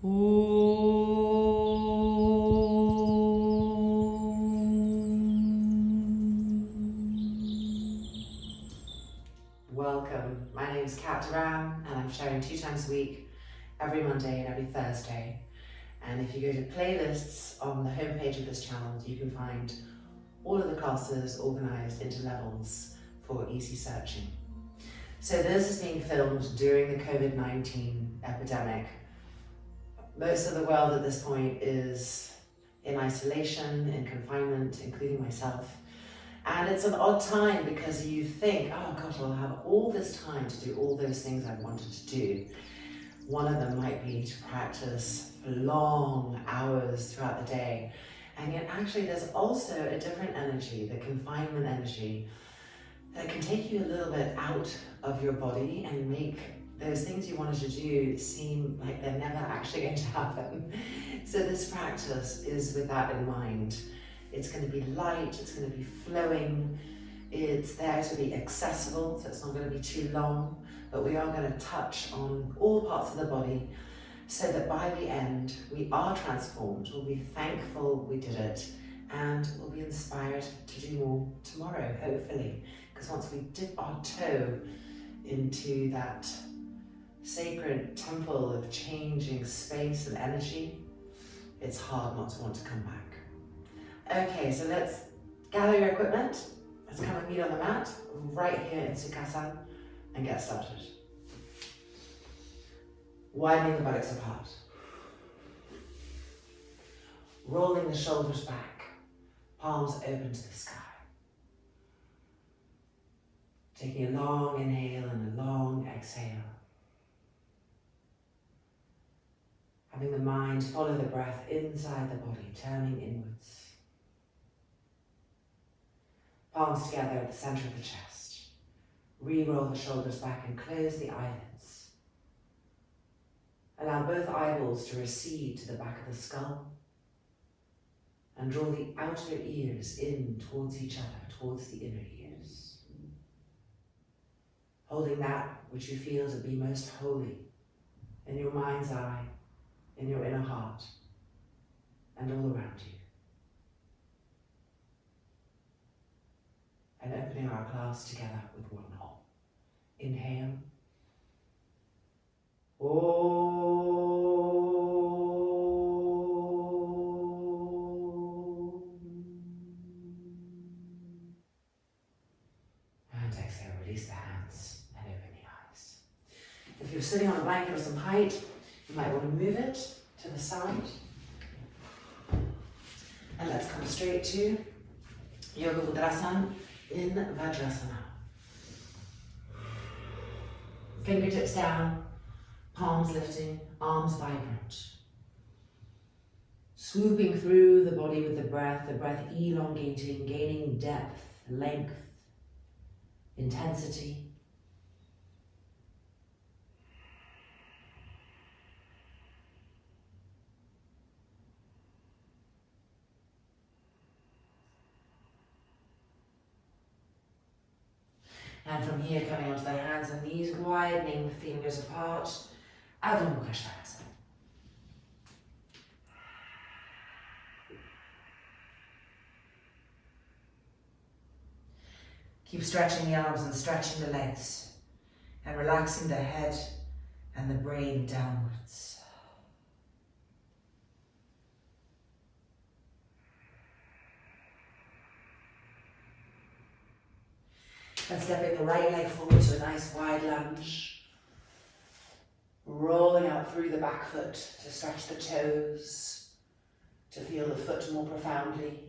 Welcome, my name is Rham and I'm sharing 2 times a week, every Monday and every Thursday. And if you go to playlists on the homepage of this channel, you can find all of the classes organised into levels for easy searching. So this is being filmed during the COVID-19 epidemic. Most of the world at this point is in isolation, in confinement, including myself. And it's an odd time because you think, oh gosh, I'll have all this time to do all those things I wanted to do. One of them might be to practice for long hours throughout the day. And yet actually there's also a different energy, the confinement energy, that can take you a little bit out of your body and make those things you wanted to do seem like they're never actually going to happen. So this practice is with that in mind. It's going to be light, it's going to be flowing, it's there to be accessible, so it's not going to be too long, but we are going to touch on all parts of the body so that by the end we are transformed, we'll be thankful we did it, and we'll be inspired to do more tomorrow, hopefully. Because once we dip our toe into that sacred temple of changing space and energy, it's hard not to want to come back. Okay, so let's gather your equipment. Let's come and meet on the mat right here in Sukhasana and get started. Widening the buttocks apart. Rolling the shoulders back, palms open to the sky. Taking a long inhale and a long exhale. Having the mind follow the breath inside the body, turning inwards. Palms together at the center of the chest. Re-roll the shoulders back and close the eyelids. Allow both eyeballs to recede to the back of the skull. And draw the outer ears in towards each other, towards the inner ears. Holding that which you feel to be most holy in your mind's eye, in your inner heart, and all around you. And opening our class together with one Om. Inhale. Om. And exhale, release the hands and open the eyes. If you're sitting on a blanket of some height, you might want to move it to the side. And let's come straight to Yoga Udrasana in Vajrasana. Fingertips down, palms lifting, arms vibrant. Swooping through the body with the breath elongating, gaining depth, length, intensity. And from here, coming onto the hands and knees, widening the fingers apart, Adho Mukha Svanasana. Keep stretching the arms and stretching the legs, and relaxing the head and the brain downwards. And stepping the right leg forward to a nice wide lunge. Rolling out through the back foot to stretch the toes, to feel the foot more profoundly,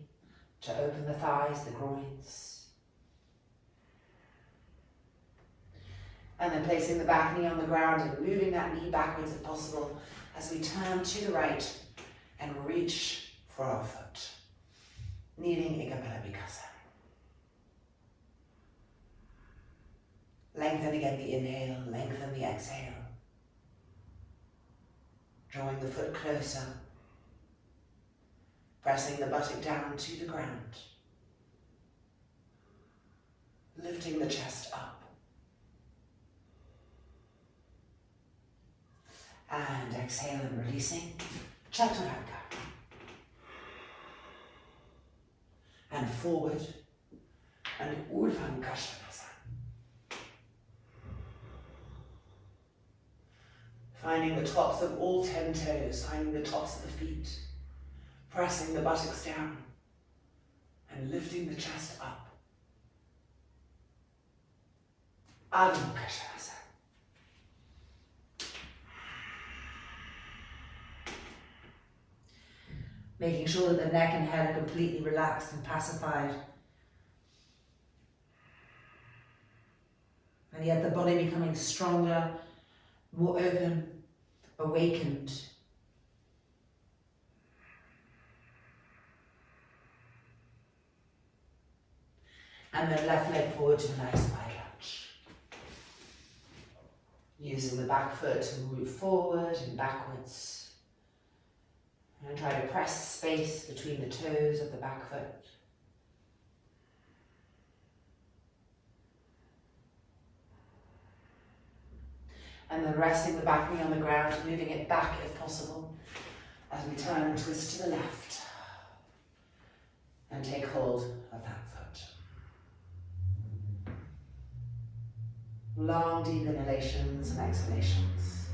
to open the thighs, the groins. And then placing the back knee on the ground and moving that knee backwards if possible as we turn to the right and reach for our foot. Kneeling Ekapala Bikasa. Lengthen again the inhale, lengthen the exhale. Drawing the foot closer. Pressing the buttock down to the ground. Lifting the chest up. And exhale and releasing. Chaturanga. And forward. And Urdhva. Finding the tops of all 10 toes, finding the tops of the feet, pressing the buttocks down, and lifting the chest up. Adho Mukha Svanasana. Making sure that the neck and head are completely relaxed and pacified. And yet the body becoming stronger, more open, awakened. And then left leg forward to a nice wide lunge. Using the back foot to move forward and backwards. And try to press space between the toes of the back foot. And then resting the back knee on the ground, moving it back if possible, as we turn and twist to the left. And take hold of that foot. Long, deep inhalations and exhalations.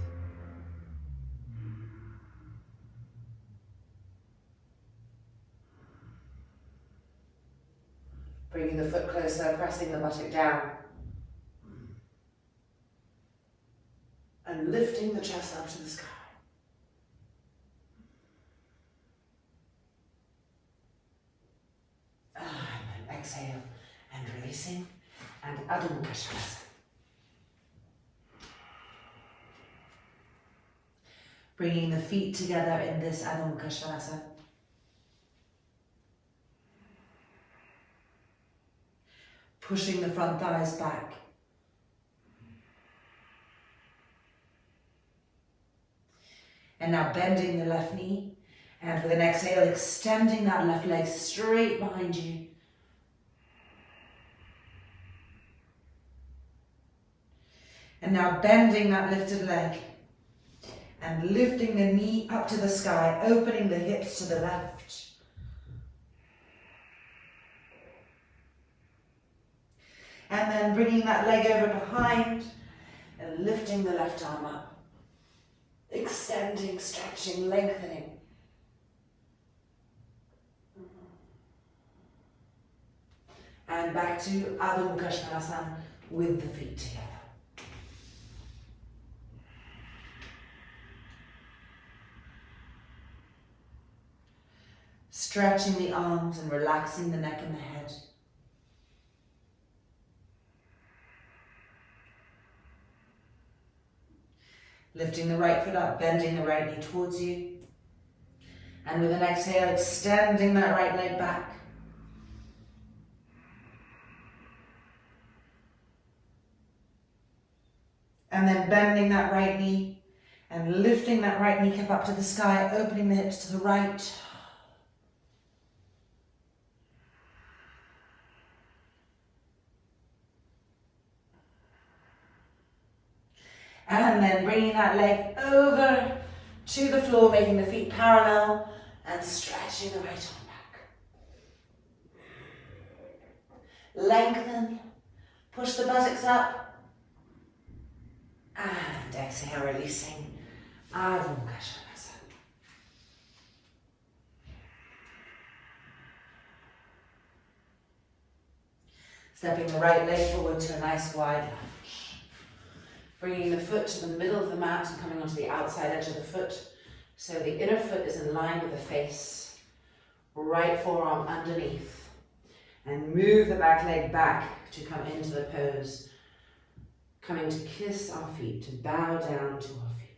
Bringing the foot closer, pressing the buttock down. And lifting the chest up to the sky. And then exhale and releasing. And Adho Mukha Svanasana. Bringing the feet together in this Adho Mukha Svanasana. Pushing the front thighs back. And now bending the left knee. And with an exhale, extending that left leg straight behind you. And now bending that lifted leg. And lifting the knee up to the sky, opening the hips to the left. And then bringing that leg over behind and lifting the left arm up. Extending, stretching, lengthening. And back to Adho Mukha Svanasana with the feet together. Stretching the arms and relaxing the neck and the head. Lifting the right foot up, bending the right knee towards you. And with an exhale, extending that right leg back. And then bending that right knee and lifting that right kneecap up to the sky, opening the hips to the right. And then bringing that leg over to the floor, making the feet parallel and stretching the right arm back. Lengthen, push the buttocks up, and exhale, releasing Adho Mukha Svanasana. Stepping the right leg forward to a nice wide lunge. Bringing the foot to the middle of the mat and coming onto the outside edge of the foot. So the inner foot is in line with the face. Right forearm underneath. And move the back leg back to come into the pose. Coming to kiss our feet, to bow down to our feet.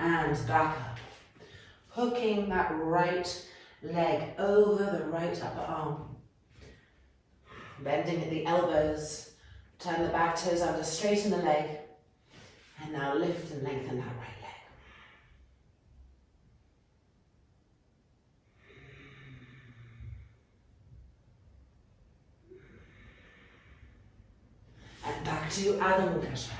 And back up. Hooking that right leg over the right upper arm. Bending at the elbows, turn the back toes under, straighten the leg, and now lift and lengthen that right leg. And back to Adho Mukha Svanasana.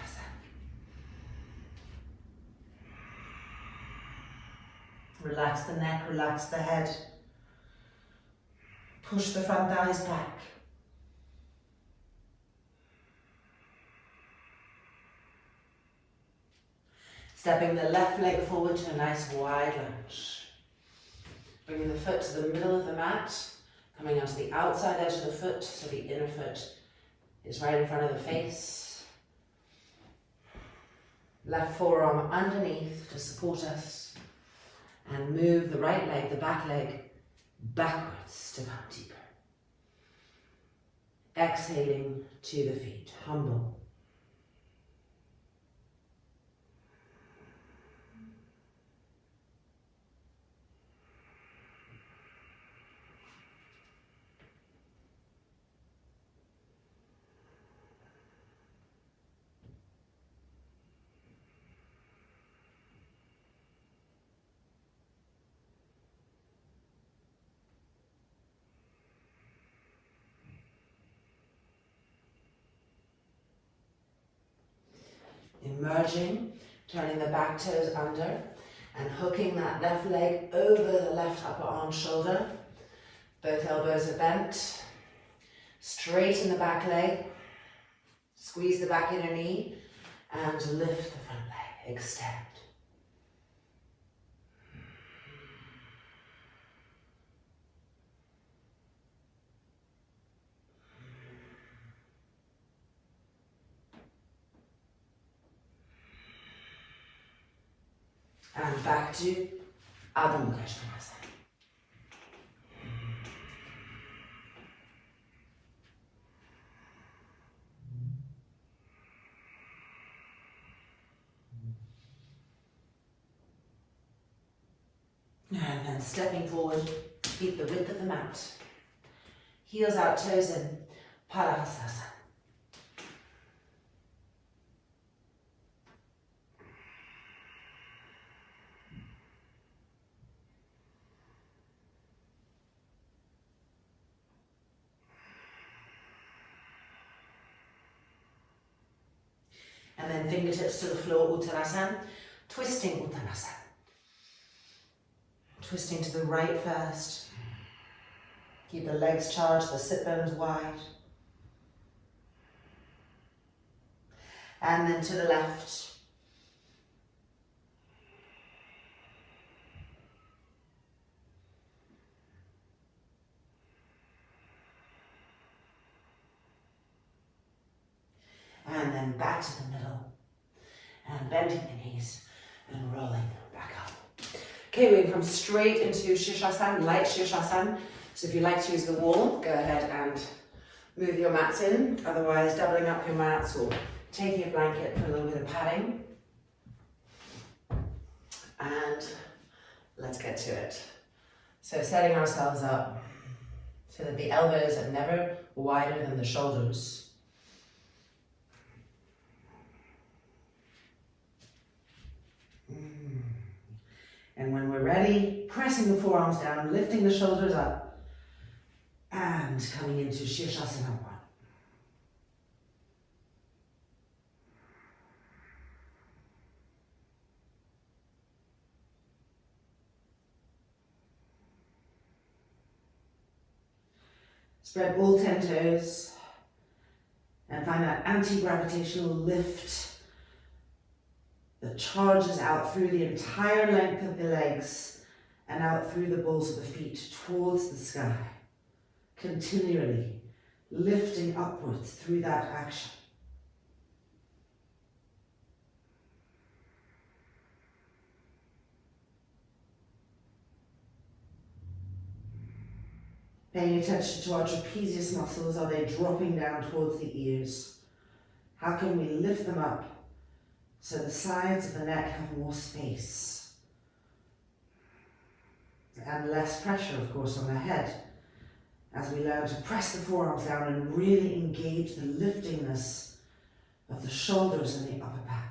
Relax the neck, relax the head. Push the front thighs back. Stepping the left leg forward to a nice wide lunge. Bringing the foot to the middle of the mat, coming onto the outside edge of the foot, so the inner foot is right in front of the face. Left forearm underneath to support us. And move the right leg, the back leg, backwards to come deeper. Exhaling to the feet, humble. Emerging, turning the back toes under and hooking that left leg over the left upper arm shoulder. Both elbows are bent. Straighten the back leg. Squeeze the back inner knee and lift the front leg. Extend. And back to Adho Mukha Svanasana. And then stepping forward, feet the width of the mat. Heels out, toes in, Padmasanas. And then fingertips to the floor, Uttanasana, twisting Uttanasana. Twisting to the right first. Keep the legs charged, the sit bones wide. And then to the left. And then back to the middle. And bending the knees and rolling back up. Okay, we're going to come straight into Sirsasana, light Sirsasana. So if you like to use the wall, go ahead and move your mats in. Otherwise, doubling up your mats or taking a blanket for a little bit of padding. And let's get to it. So setting ourselves up so that the elbows are never wider than the shoulders. And when we're ready, pressing the forearms down, lifting the shoulders up, and coming into Sirsasana 1. Spread all 10 toes, and find that anti-gravitational lift that charges out through the entire length of the legs and out through the balls of the feet towards the sky, continually lifting upwards through that action. Paying attention to our trapezius muscles, are they dropping down towards the ears? How can we lift them up so the sides of the neck have more space? and less pressure, of course, on our head as we learn to press the forearms down and really engage the liftingness of the shoulders and the upper back.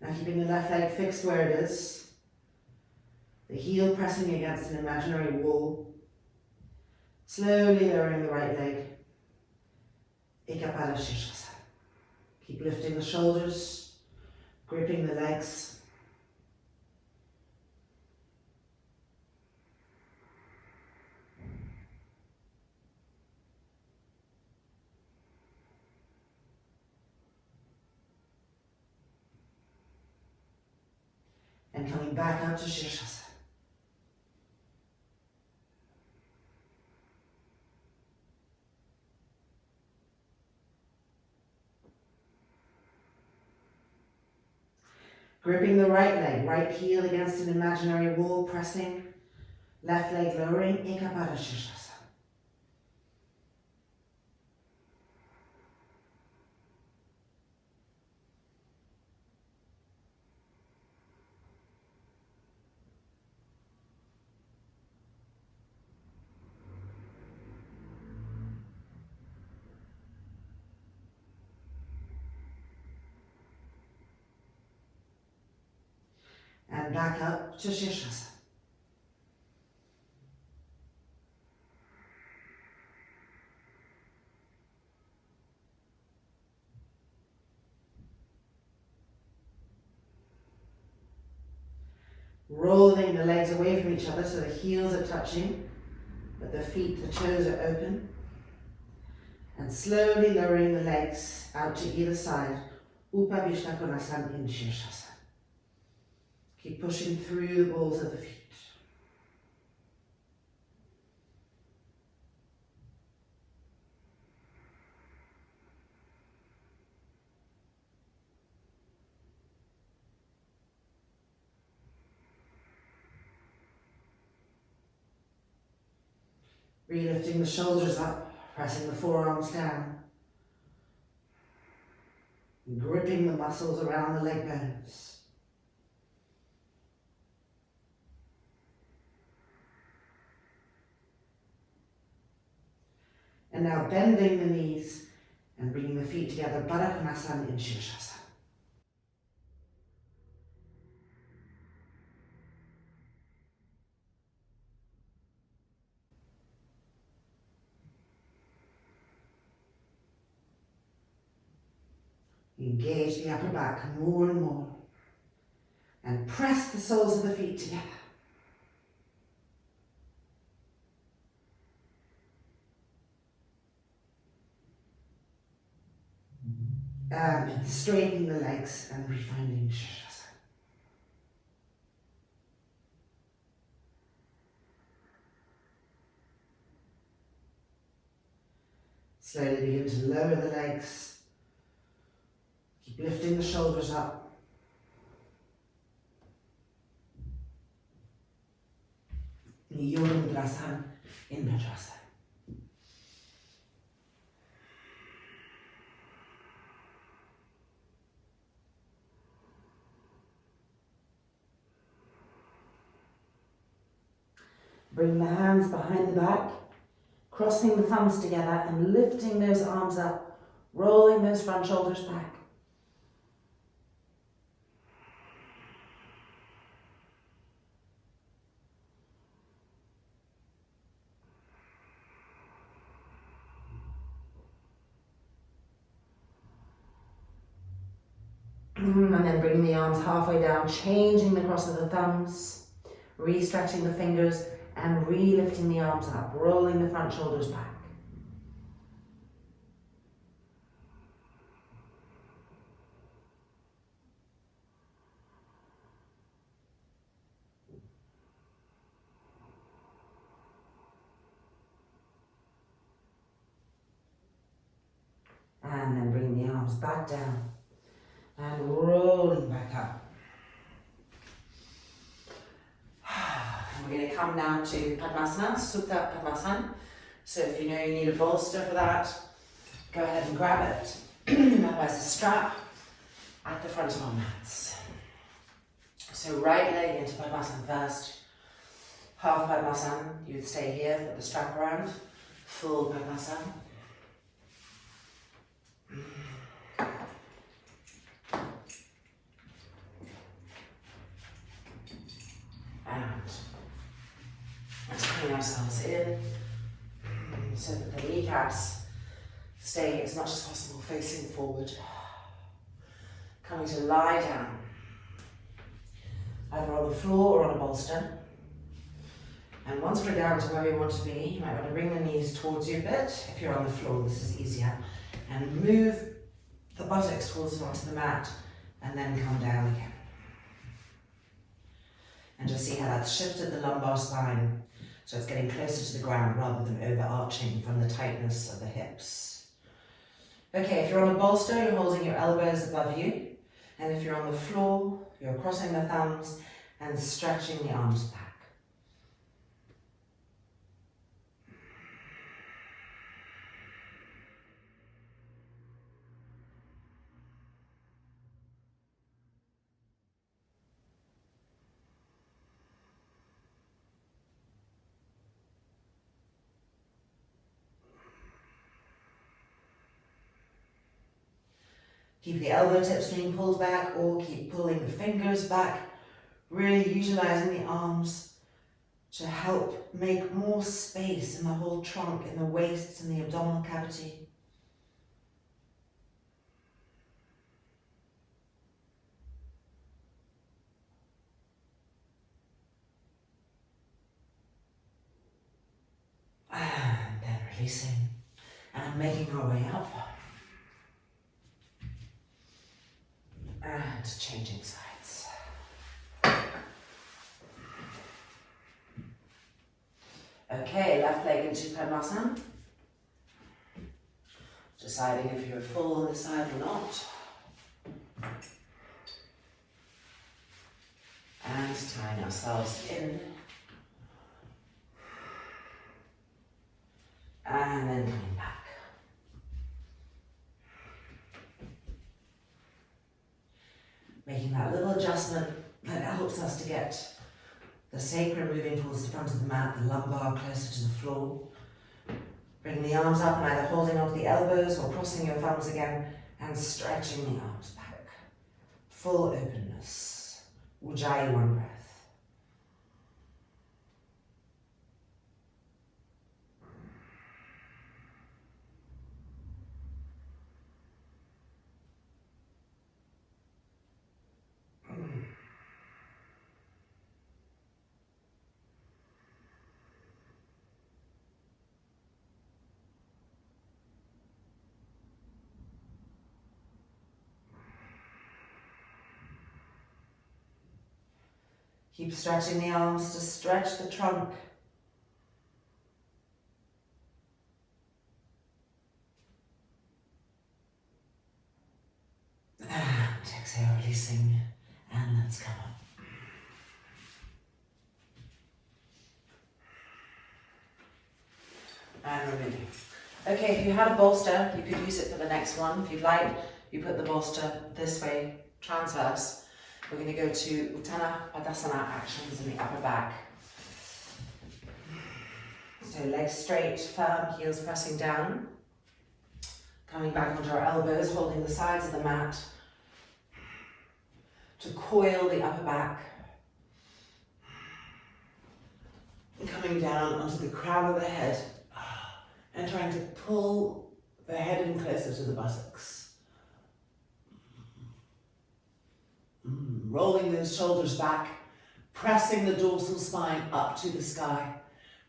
Now keeping the left leg fixed where it is, the heel pressing against an imaginary wall, slowly lowering the right leg, Ekapada Sirsasana. Keep lifting the shoulders, gripping the legs. And coming back up to Sirsasana. Gripping the right leg, right heel against an imaginary wall, pressing, left leg lowering, Ekapada Sirsasana. And back up to Sirsasana. Rolling the legs away from each other so the heels are touching, but the feet, the toes are open. And slowly lowering the legs out to either side, Upavishna Konasana in Sirsasana. Keep pushing through the balls of the feet. Relifting the shoulders up, pressing the forearms down. Gripping the muscles around the leg bones. And now bending the knees and bringing the feet together, Baddha Konasana in Sirsasana. Engage the upper back more and more. And press the soles of the feet together. And straightening the legs and refinding Sirsasana. Slowly begin to lower the legs. Keep lifting the shoulders up. Yoga Mudrasana in Vajrasana. Bring the hands behind the back, crossing the thumbs together and lifting those arms up, rolling those front shoulders back. And then bringing the arms halfway down, changing the cross of the thumbs, re-stretching the fingers and re-lifting the arms up, rolling the front shoulders back. And then bring the arms back down. and rolling back up. And we're going to come now to Padmasana, Supta Padmasanas. So if you know you need a bolster for that, go ahead and grab it. Otherwise, a strap at the front of our mats. So right leg into Padmasana first. Half Padmasana, you would stay here, put the strap around. Full Padmasana. And let's bring ourselves in so that the kneecaps stay as much as possible facing forward. Coming to lie down, either on the floor or on a bolster. And once we're down to where we want to be, you might want to bring the knees towards you a bit. If you're on the floor, this is easier. And move the buttocks towards onto the mat, and then come down again. And just see how that's shifted the lumbar spine, so it's getting closer to the ground rather than overarching from the tightness of the hips. Okay, if you're on a bolster, you're holding your elbows above you. And if you're on the floor, you're crossing the thumbs and stretching the arms back. Keep the elbow tips being pulled back, or keep pulling the fingers back, really utilising the arms to help make more space in the whole trunk, in the waist and the abdominal cavity. And then releasing and making our way up. And changing sides. Okay, left leg into Padmasana. Deciding if you're full on this side or not. And tying ourselves in. And then coming back. Making that little adjustment that helps us to get the sacrum moving towards the front of the mat, the lumbar closer to the floor. Bring the arms up and either holding onto the elbows or crossing your thumbs again and stretching the arms back. Full openness. Ujjayi, one breath. Keep stretching the arms to stretch the trunk. And exhale, releasing, and let's come up. And removing. Okay, if you had a bolster, you could use it for the next one. If you'd like, you put the bolster this way, transverse. We're going to go to Utthana Padasana actions in the upper back. So legs straight, firm, heels pressing down. Coming back onto our elbows, holding the sides of the mat to coil the upper back. And coming down onto the crown of the head and trying to pull the head in closer to the buttocks. Rolling those shoulders back, pressing the dorsal spine up to the sky,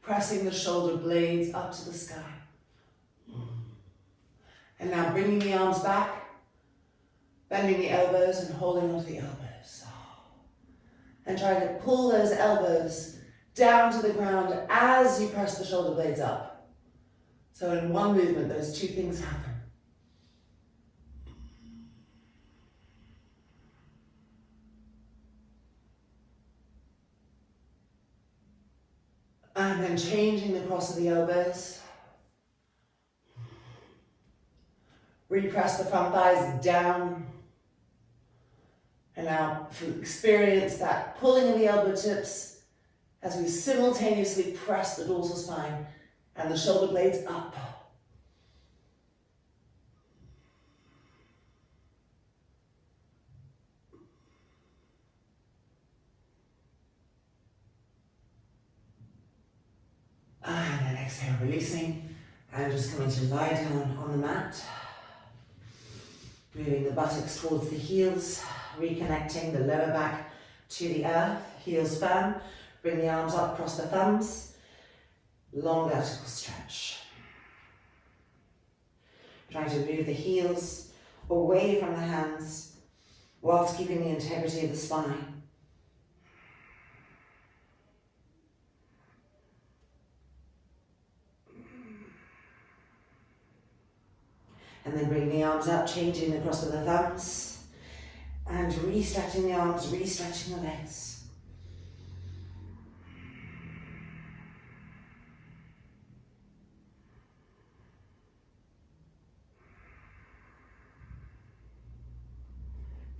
pressing the shoulder blades up to the sky. And now bringing the arms back, bending the elbows and holding onto the elbows. And trying to pull those elbows down to the ground as you press the shoulder blades up. So in one movement, those two things happen. And then changing the cross of the elbows. Repress the front thighs down. And now experience that pulling of the elbow tips as we simultaneously press the dorsal spine and the shoulder blades up. And then exhale, releasing, and just coming to lie down on the mat. Moving the buttocks towards the heels, reconnecting the lower back to the earth, heels firm. Bring the arms up across the thumbs. Long vertical stretch. Trying to move the heels away from the hands whilst keeping the integrity of the spine. And then bring the arms up, changing the cross of the thumbs. And re-stretching the arms, re-stretching the legs.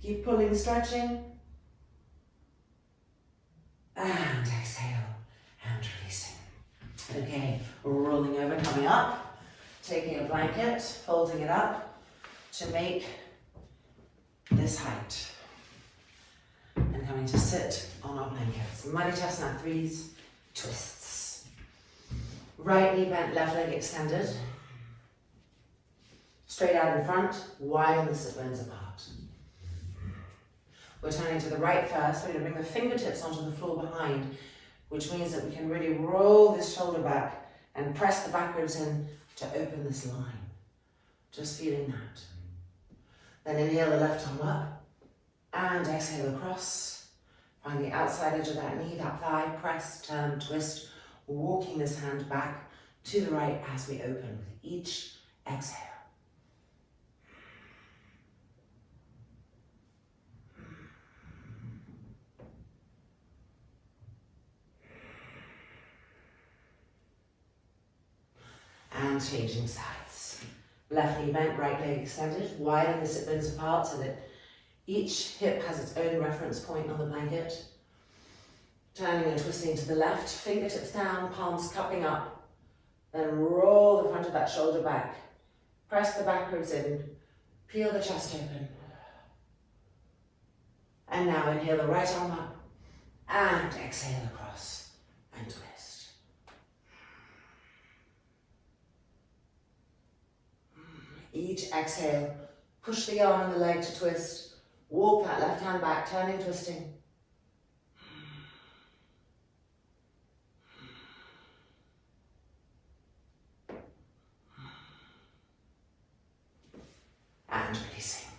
Keep pulling, stretching. And exhale, and releasing. Okay, rolling over, coming up. Taking a blanket, folding it up to make this height. And coming to sit on our blankets. Uttanasana 3s, twists. Right knee bent, left leg extended. Straight out in front, widen the sit bones apart. We're turning to the right first. We're going to bring the fingertips onto the floor behind, which means that we can really roll this shoulder back and press the back ribs in to open this line. Just feeling that. Then inhale the left arm up and exhale across. Find the outside edge of that knee, that thigh, press, turn, twist, walking this hand back to the right as we open with each exhale. And changing sides. Left knee bent, right leg extended. Widen the sit bones apart so that each hip has its own reference point on the blanket. Turning and twisting to the left, fingertips down, palms cupping up. Then roll the front of that shoulder back. Press the back ribs in. Peel the chest open. And now inhale the right arm up. And exhale across and twist. Each exhale, push the arm and the leg to twist. Walk that left hand back, turning, twisting. And releasing.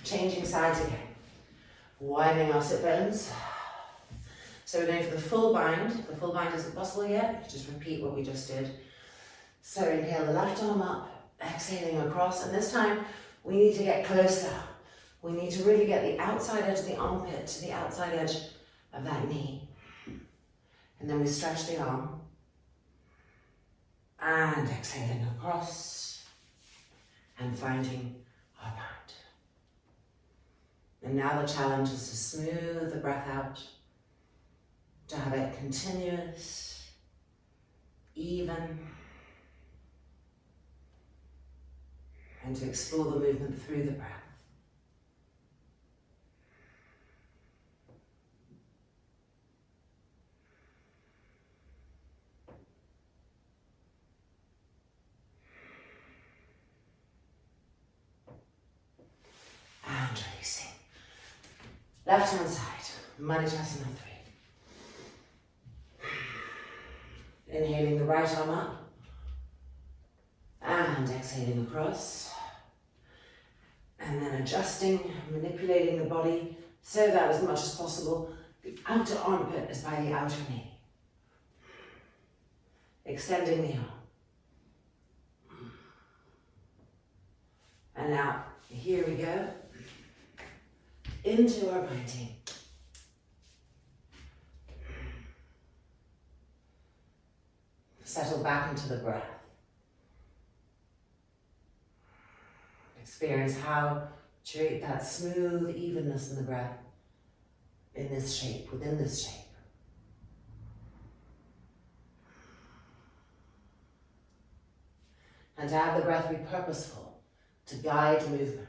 Changing sides again. Widening our sit bones. So we're going for the full bind. If the full bind isn't possible yet, just repeat what we just did. So inhale the left arm up. Exhaling across, and this time we need to get closer. We need to really get the outside edge of the armpit to the outside edge of that knee. And then we stretch the arm. And exhaling across. And finding our bind. And now the challenge is to smooth the breath out. To have it continuous, even, and to explore the movement through the breath. And releasing. Left hand side, Uttanasana 3. Inhaling the right arm up. And exhaling across. And then adjusting, manipulating the body so that as much as possible, the outer armpit is by the outer knee. Extending the arm. And now, here we go. Into our binding. Settle back into the breath. Experience how to create that smooth evenness in the breath in this shape, within this shape. And to have the breath be purposeful, to guide movement.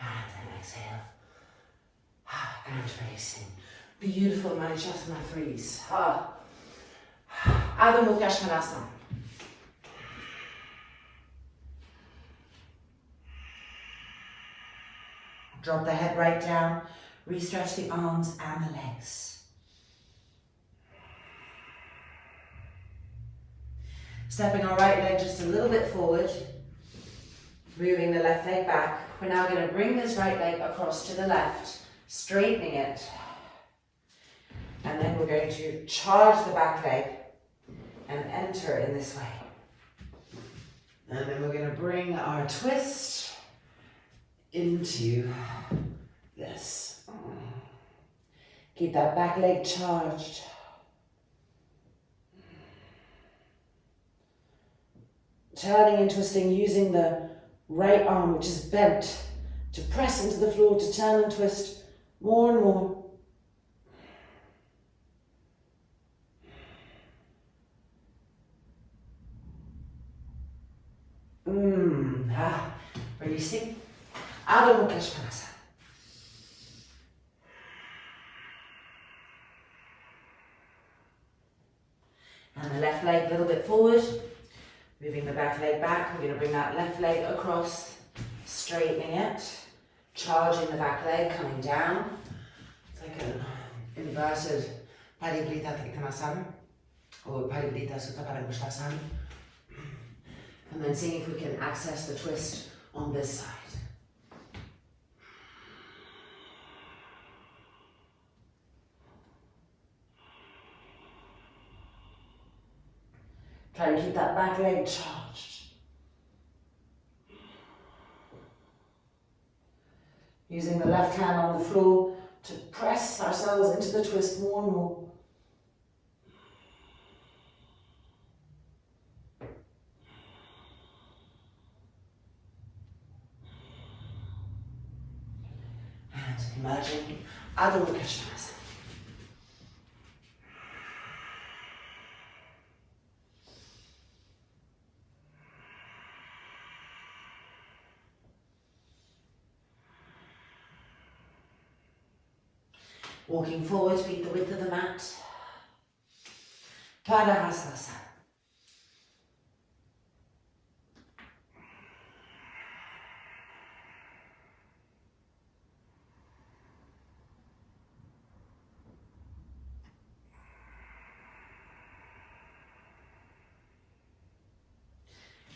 And then exhale. And releasing. Beautiful Manishasana freeze. Adho Mukha Svanasana. Drop the head right down. Restretch the arms and the legs. Stepping our right leg just a little bit forward. Moving the left leg back. We're now going to bring this right leg across to the left, straightening it. And then we're going to charge the back leg and enter in this way. And then we're going to bring our twist into this. Keep that back leg charged. Turning and twisting using the right arm, which is bent, to press into the floor, to turn and twist more and more. Releasing. Adho Mukha Svanasana. And the left leg a little bit forward. Moving the back leg back. We're going to bring that left leg across, straightening it. Charging the back leg, coming down. It's like an inverted Parivrita Trikonasana or Parivrita Supta Padmasanas. And then seeing if we can access the twist on this side. Try to keep that back leg charged. Using the left hand on the floor to press ourselves into the twist more and more. And emerging Adho Mukha Svanasana. Walking forward, feet the width of the mat. Padahasana.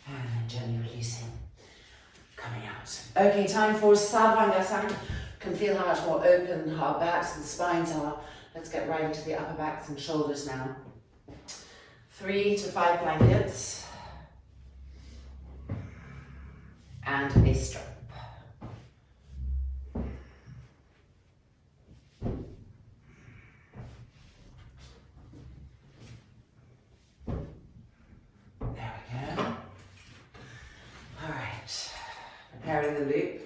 And then gently releasing, coming out. Okay, time for Sarvangasana. Can feel how much more open our backs and spines are. Let's get right into the upper backs and shoulders now. 3 to 5 blankets and a strap. There we go. All right, preparing the loop.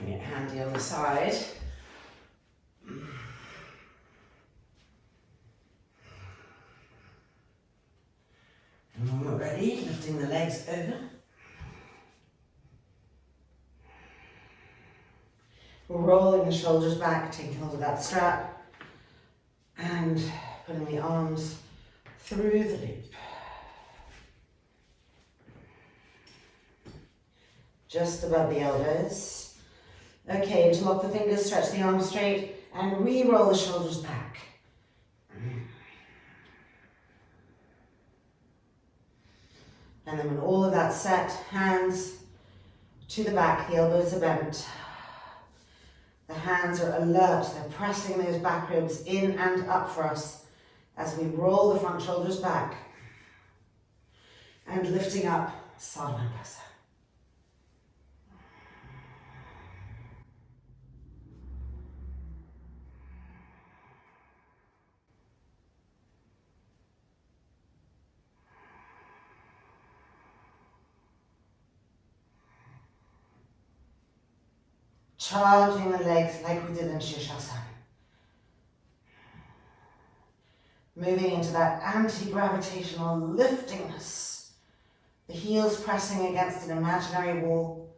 Handy on the side. And when we're ready, lifting the legs over. We're rolling the shoulders back, taking hold of that strap, and putting the arms through the loop. Just above the elbows. Okay, interlock the fingers, stretch the arms straight, and re-roll the shoulders back. And then when all of that's set, hands to the back, the elbows are bent. The hands are alert, they're pressing those back ribs in and up for us as we roll the front shoulders back and lifting up, Sarvangasana. Charging the legs like we did in Sirsasana. Moving into that anti-gravitational liftingness. The heels pressing against an imaginary wall.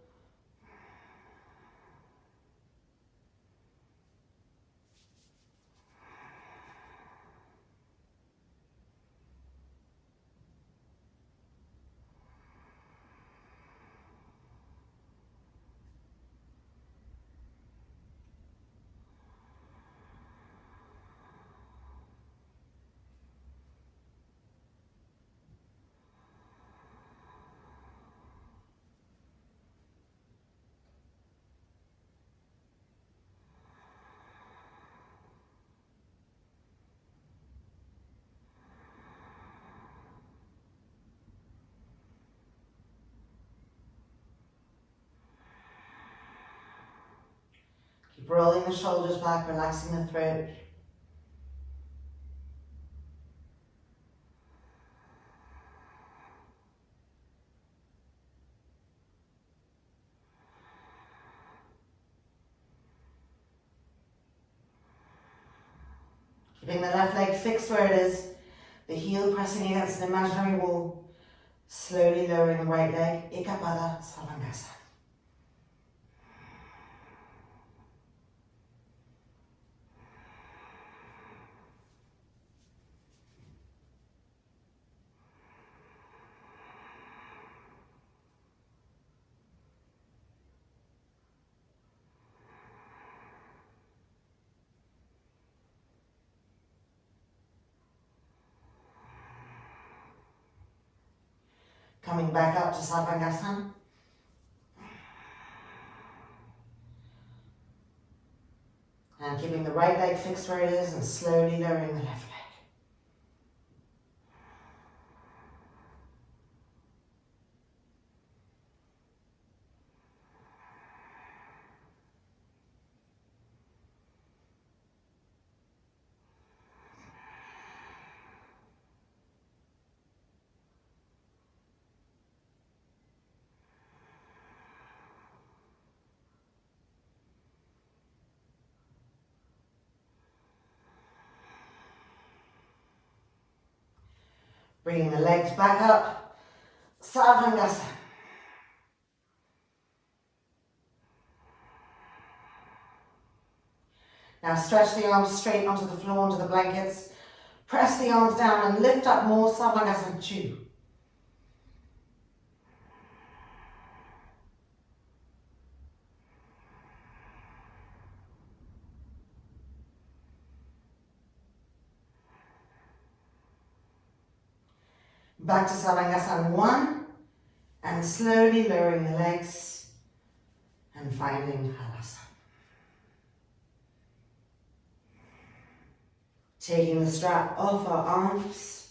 Keep rolling the shoulders back, relaxing the throat. Keeping the left leg fixed where it is, the heel pressing against an imaginary wall. Slowly lowering the right leg, Ekapada Savangasa. Coming back up to Sarvangasana. And keeping the right leg fixed where it is and slowly lowering the left leg. Bringing the legs back up, Sarvangasana. Now stretch the arms straight onto the floor, onto the blankets. Press the arms down and lift up more, Sarvangasana 2. Back to Savasana 1 and slowly lowering the legs and finding Halasana. Taking the strap off our arms.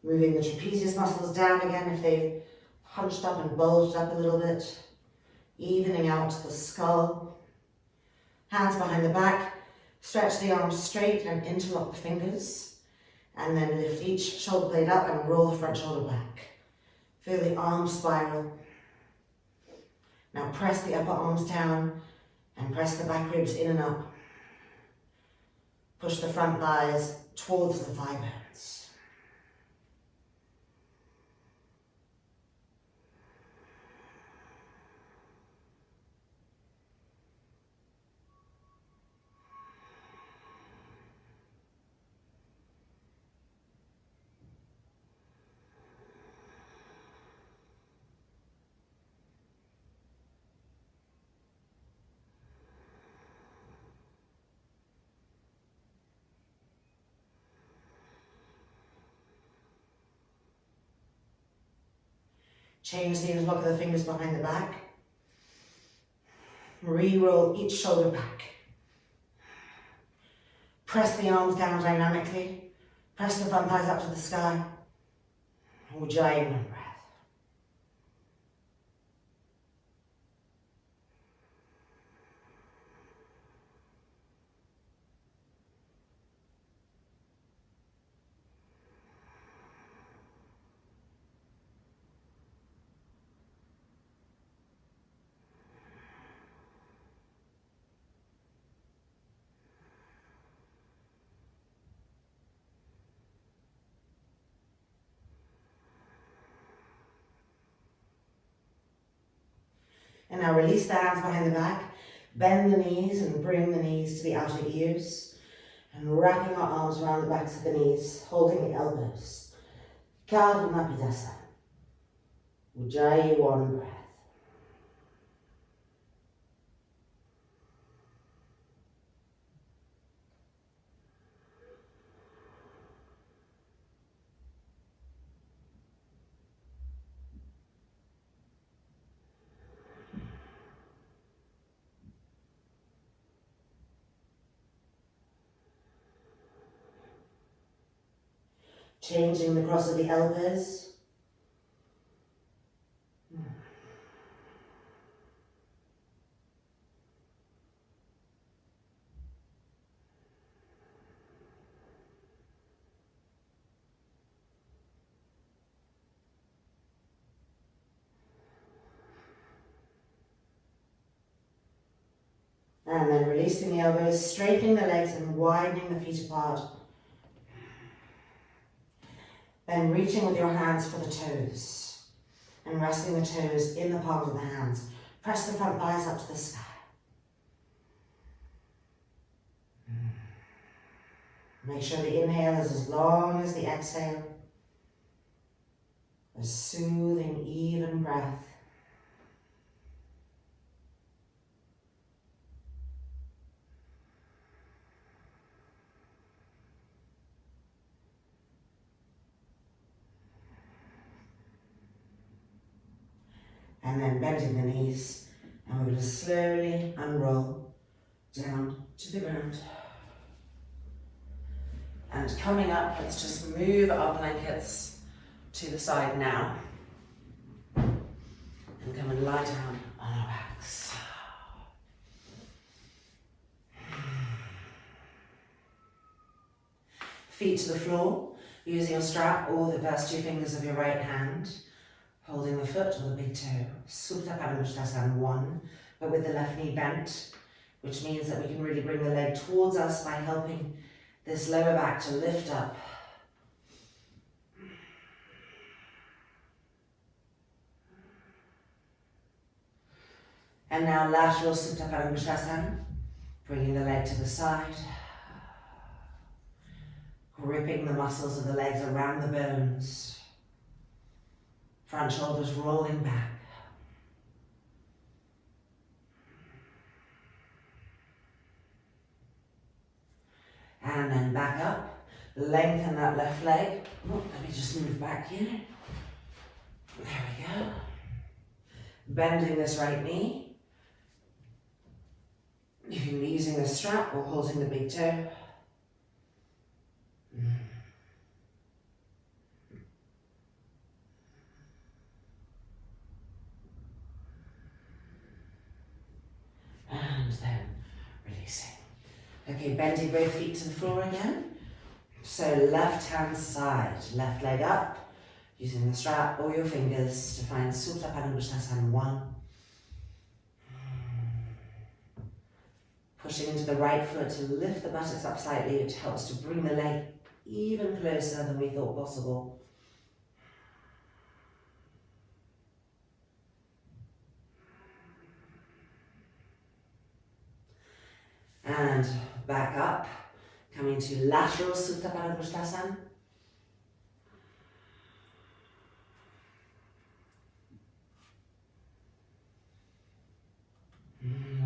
Moving the trapezius muscles down again if they've hunched up and bulged up a little bit. Evening out the skull. Hands behind the back. Stretch the arms straight and interlock the fingers. And then lift each shoulder blade up and roll the front shoulder back. Feel the arms spiral. Now press the upper arms down and press the back ribs in and up. Push the front thighs towards the thigh bones. Change the interlock of the fingers behind the back. Re-roll each shoulder back. Press the arms down dynamically. Press the front thighs up to the sky. Ujjayi, one breath. And now release the hands behind the back, bend the knees and bring the knees to the outer ears, and wrapping our arms around the backs of the knees, holding the elbows. Padmasanas. Ujjayi, one breath. Changing the cross of the elbows. And then releasing the elbows, straightening the legs and widening the feet apart. Then reaching with your hands for the toes and resting the toes in the palms of the hands. Press the front thighs up to the sky. Make sure the inhale is as long as the exhale. A soothing, even breath. And then bending the knees, and we're going to slowly unroll down to the ground. And coming up, let's just move our blankets to the side now. And come and lie down on our backs. Feet to the floor, using your strap or the first two fingers of your right hand. Holding the foot or the big toe, Supta Padmasanas 1, but with the left knee bent, which means that we can really bring the leg towards us by helping this lower back to lift up. And now lateral Supta Padmasanas, bringing the leg to the side, gripping the muscles of the legs around the bones. Front shoulders rolling back. And then back up. Lengthen that left leg. Oh, let me just move back here. There we go. Bending this right knee. You can be using the strap or holding the big toe. And then releasing. Okay, bending both feet to the floor again. So left hand side, left leg up, using the strap or your fingers to find Supta Padmasanas 1. Pushing into the right foot to lift the buttocks up slightly, which helps to bring the leg even closer than we thought possible. And back up, coming to lateral Supta Padmasanas.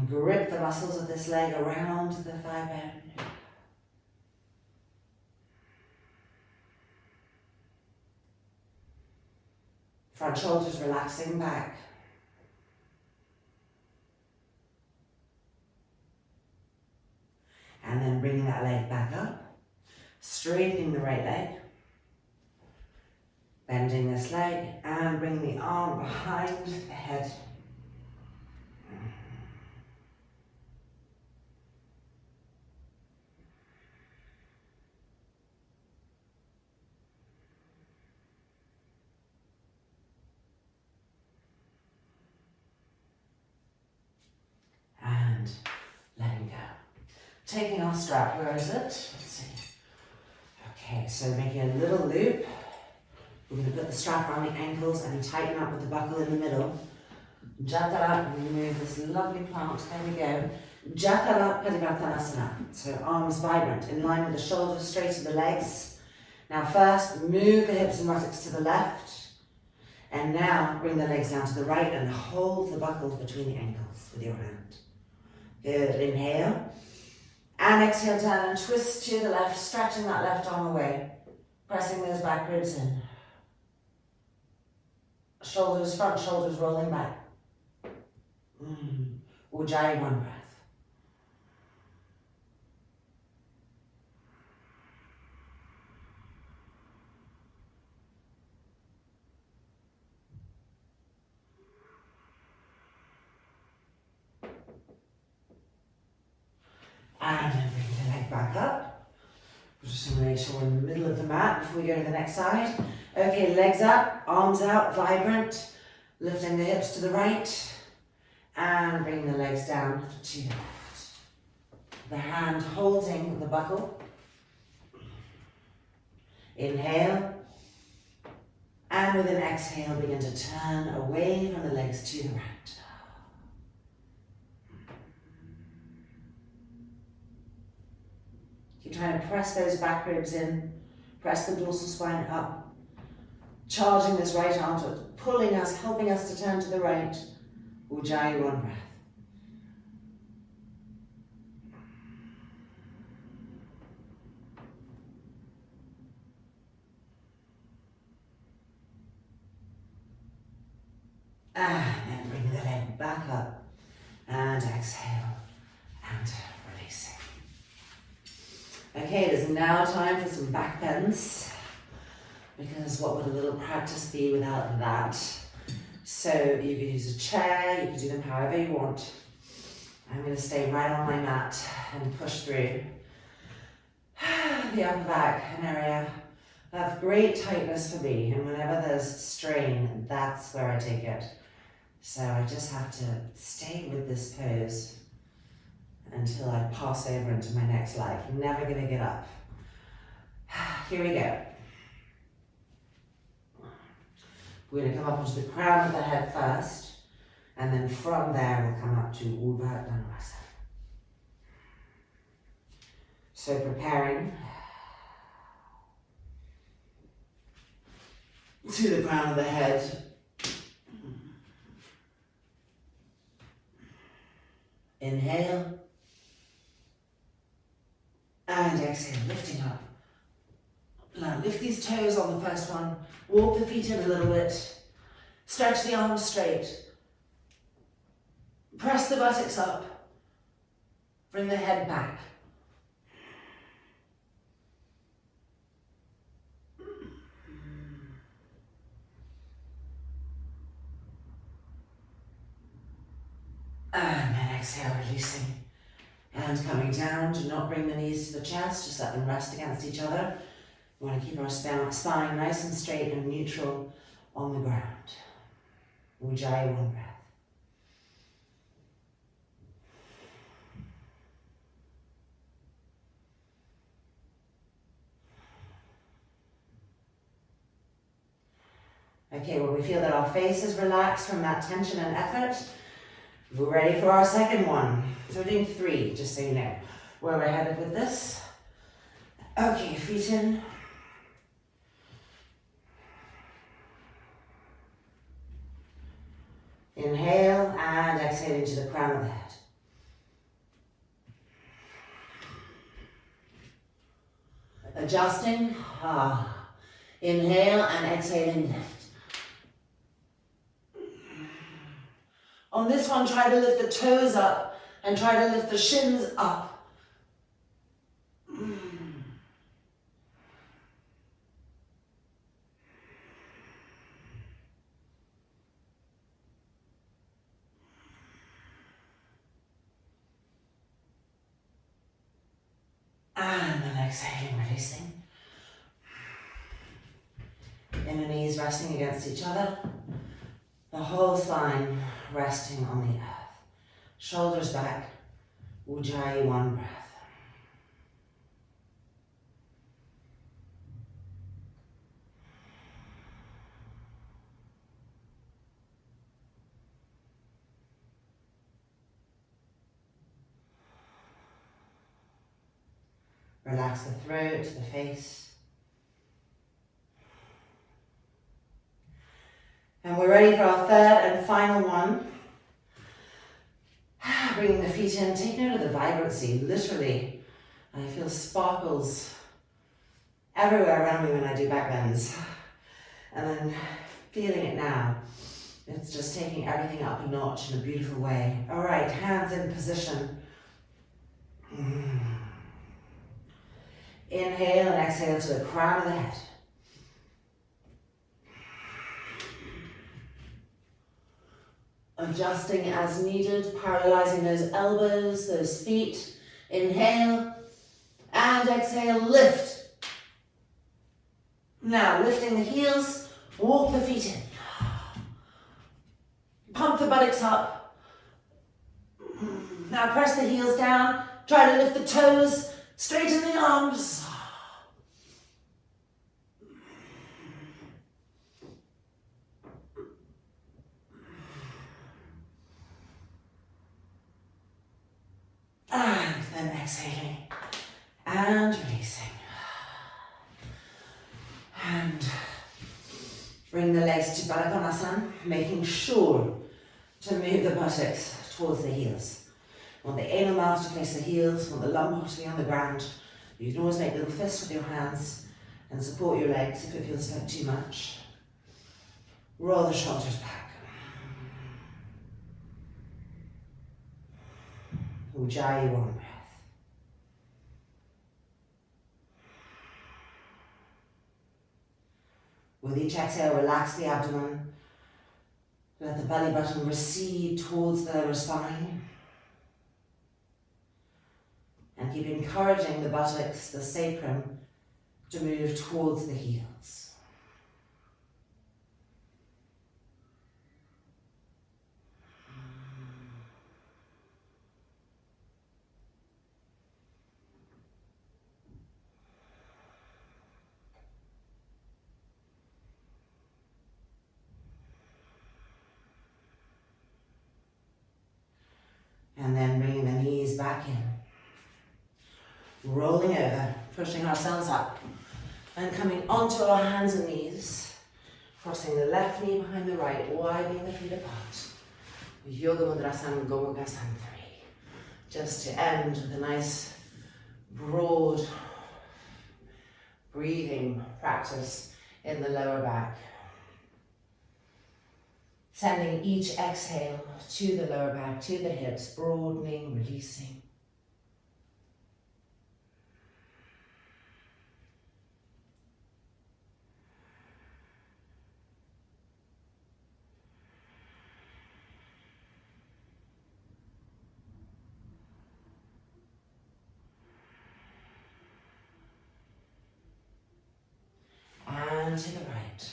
Grip the muscles of this leg around the thigh bone. Front shoulders relaxing back. And then bringing that leg back up. Straightening the right leg. Bending this leg and bringing the arm behind the head. And letting go. Taking our strap, where is it? Let's see. Okay, so making a little loop. We're going to put the strap around the ankles and tighten up with the buckle in the middle. Jatara, and remove this lovely plant. There we go. Jatara Padmasanas. So arms vibrant, in line with the shoulders, straight to the legs. Now first, move the hips and buttocks to the left. And now bring the legs down to the right and hold the buckles between the ankles with your hand. Good, inhale. And exhale, turn and twist to the left, stretching that left arm away. Pressing those back ribs in. Shoulders, front shoulders rolling back. Ujjayi, one breath. And then bring the leg back up. We're just going to make sure we're in the middle of the mat before we go to the next side. Okay, legs up, arms out, vibrant. Lifting the hips to the right. And bring the legs down to the left. The hand holding the buckle. Inhale. And with an exhale, begin to turn away from the legs to the right. Keep trying to press those back ribs in. Press the dorsal spine up. Charging this right arm to pulling us, helping us to turn to the right. Ujjayi, one breath. And then bring the leg back up. And exhale. And releasing. Okay, it is now time for some back bends. Because what would a little practice be without that? So you could use a chair, you could do them however you want. I'm going to stay right on my mat and push through. The upper back, an area of great tightness for me, and whenever there's strain, that's where I take it. So I just have to stay with this pose until I pass over into my next leg. I'm never going to get up. Here we go. We're going to come up onto the crown of the head first, and then from there we'll come up to Urdhva Dhanurasana. So preparing to the crown of the head. Inhale. And exhale, lifting up. Now lift these toes on the first one. Walk the feet in a little bit. Stretch the arms straight. Press the buttocks up. Bring the head back. And then exhale, releasing. And coming down, do not bring the knees to the chest, just let them rest against each other. We want to keep our spine nice and straight and neutral on the ground. Ujjayi, one breath. Okay, when we feel that our face is relaxed from that tension and effort, we're ready for our second one. So we're doing 3, just so you know where we're headed with this. Okay, feet in. Inhale and exhale into the crown of the head. Adjusting. Inhale and exhaling, lift. On this one, try to lift the toes up and try to lift the shins up. And then exhaling, releasing. Inner knees resting against each other. The whole spine resting on the earth. Shoulders back. Ujjayi, one breath. Relax the throat, the face. And we're ready for our third and final one. Bringing the feet in, take note of the vibrancy, literally. I feel sparkles everywhere around me when I do back bends. And then feeling it now. It's just taking everything up a notch in a beautiful way. All right, hands in position. Inhale and exhale to the crown of the head. Adjusting as needed, parallelizing those elbows, those feet. Inhale and exhale, lift. Now lifting the heels, walk the feet in. Pump the buttocks up. Now press the heels down, try to lift the toes, straighten the arms. And then exhaling and releasing. And bring the legs to Baddha Konasana, making sure to move the buttocks towards the heels. Want the anal mouth to face the heels, want the lumbar to be on the ground. You can always make little fists with your hands and support your legs if it feels like too much. Roll the shoulders back. Ujjayi, one breath. With each exhale, relax the abdomen. Let the belly button recede towards the lower spine. And keep encouraging the buttocks, the sacrum, to move towards the heels. And then bringing the knees back in. Rolling over, pushing ourselves up. And coming onto our hands and knees. Crossing the left knee behind the right, widening the feet apart. Yoga Mudrasana Gomukhasana 3. Just to end with a nice, broad breathing practice in the lower back. Sending each exhale to the lower back, to the hips, broadening, releasing. And to the right.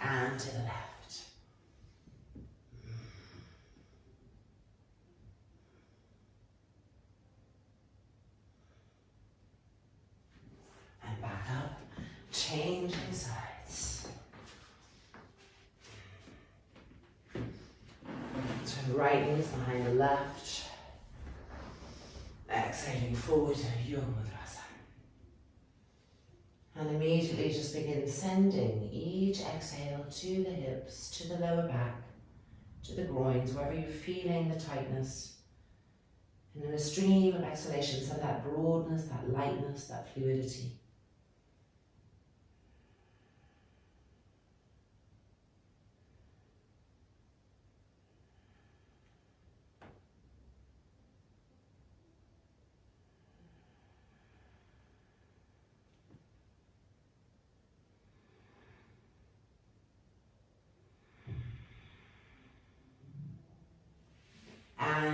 And to the left. And back up, changing sides. So the right knees behind the left. Exhaling forward to Yoga Mudrasana. And immediately just begin sending each exhale to the hips, to the lower back, to the groins, wherever you're feeling the tightness. And in a stream of exhalation, send that broadness, that lightness, that fluidity.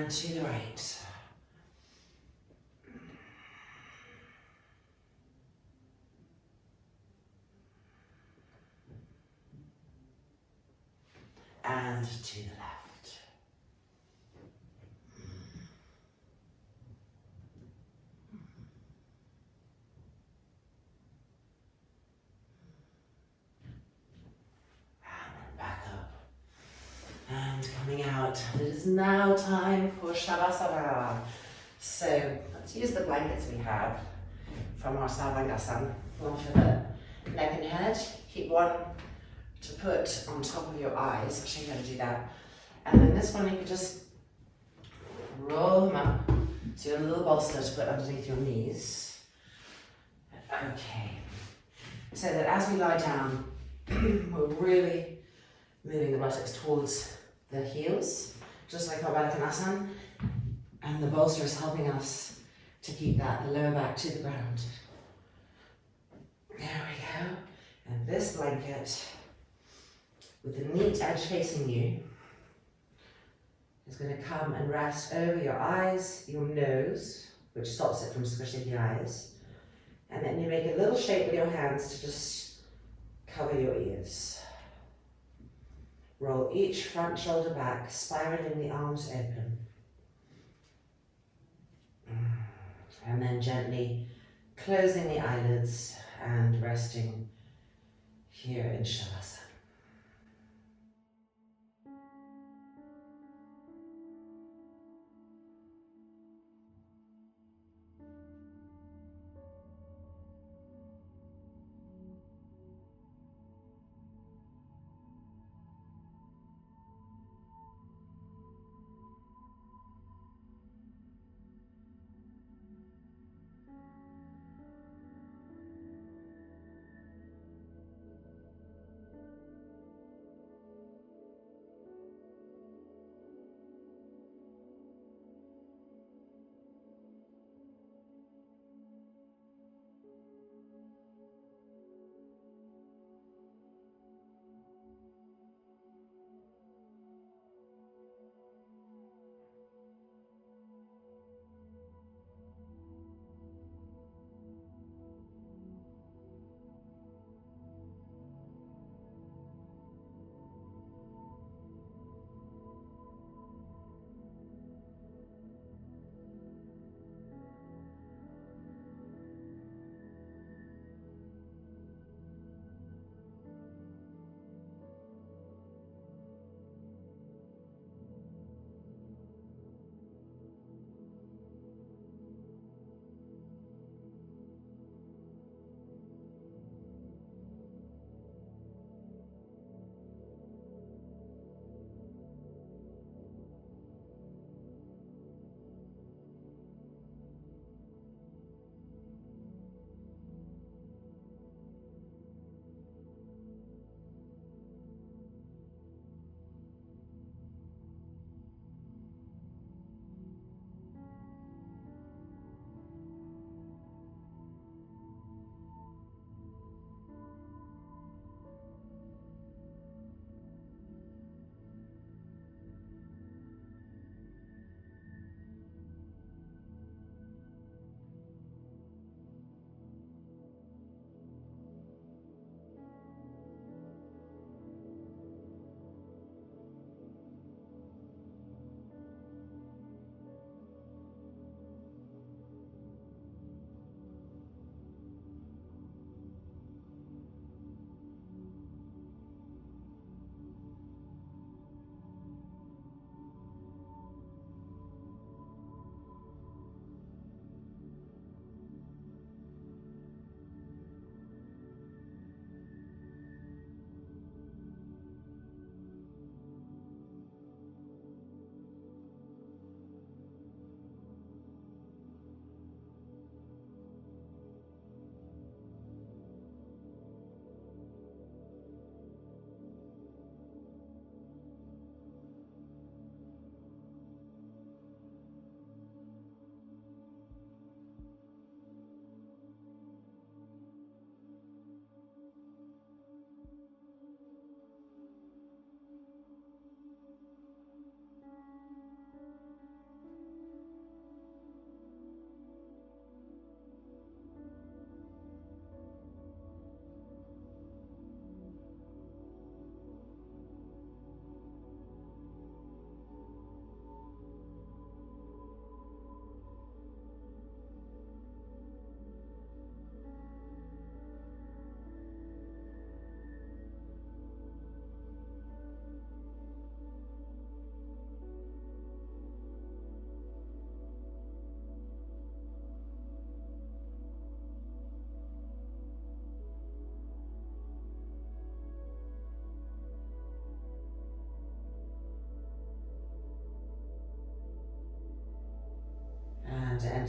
and to the right. And to the left. And then back up. And coming out. It is now time for Savasana. So let's use the blankets we have from our Sarvangasana. One for the neck and head. Keep one to put on top of your eyes. I'll show you how to do that. And then this one you can just roll them up. So you have a little bolster to put underneath your knees. Okay. So that as we lie down, we're really moving the buttocks towards the heels, just like our Baddha. And the bolster is helping us to keep the lower back to the ground. There we go. And this blanket, with the neat edge facing you, is going to come and rest over your eyes, your nose, which stops it from squishing the eyes. And then you make a little shape with your hands to just cover your ears. Roll each front shoulder back, spiraling the arms open. And then gently closing the eyelids and resting here in Savasana.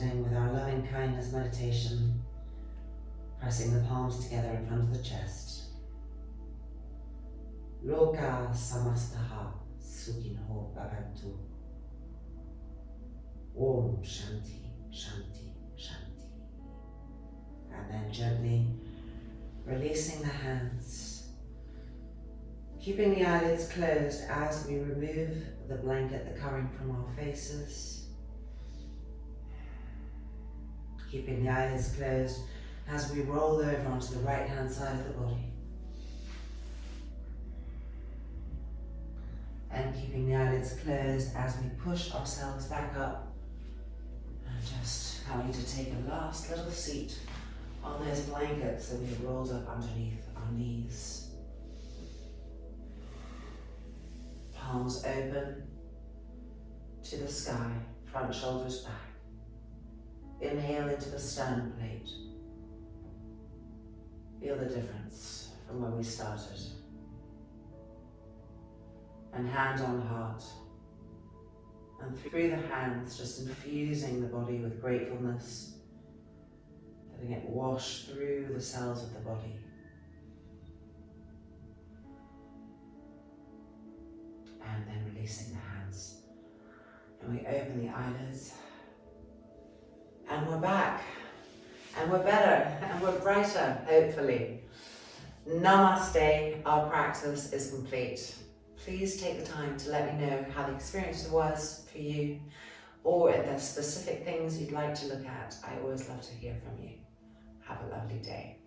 ending with our loving kindness meditation, pressing the palms together in front of the chest. Loka samastaha sukhinho bhavantu. Om Shanti, Shanti, Shanti. And then gently releasing the hands, keeping the eyelids closed as we remove the blanket, the covering from our faces. Keeping the eyelids closed as we roll over onto the right hand side of the body. And keeping the eyelids closed as we push ourselves back up. And just coming to take a last little seat on those blankets that we've rolled up underneath our knees. Palms open to the sky, front shoulders back. Inhale into the sternum plate. Feel the difference from when we started. And hand on heart. And through the hands, just infusing the body with gratefulness, letting it wash through the cells of the body. And then releasing the hands. And we open the eyelids. And we're back. And we're better. And we're brighter, hopefully. Namaste. Our practice is complete. Please take the time to let me know how the experience was for you, or if there's specific things you'd like to look at. I always love to hear from you. Have a lovely day.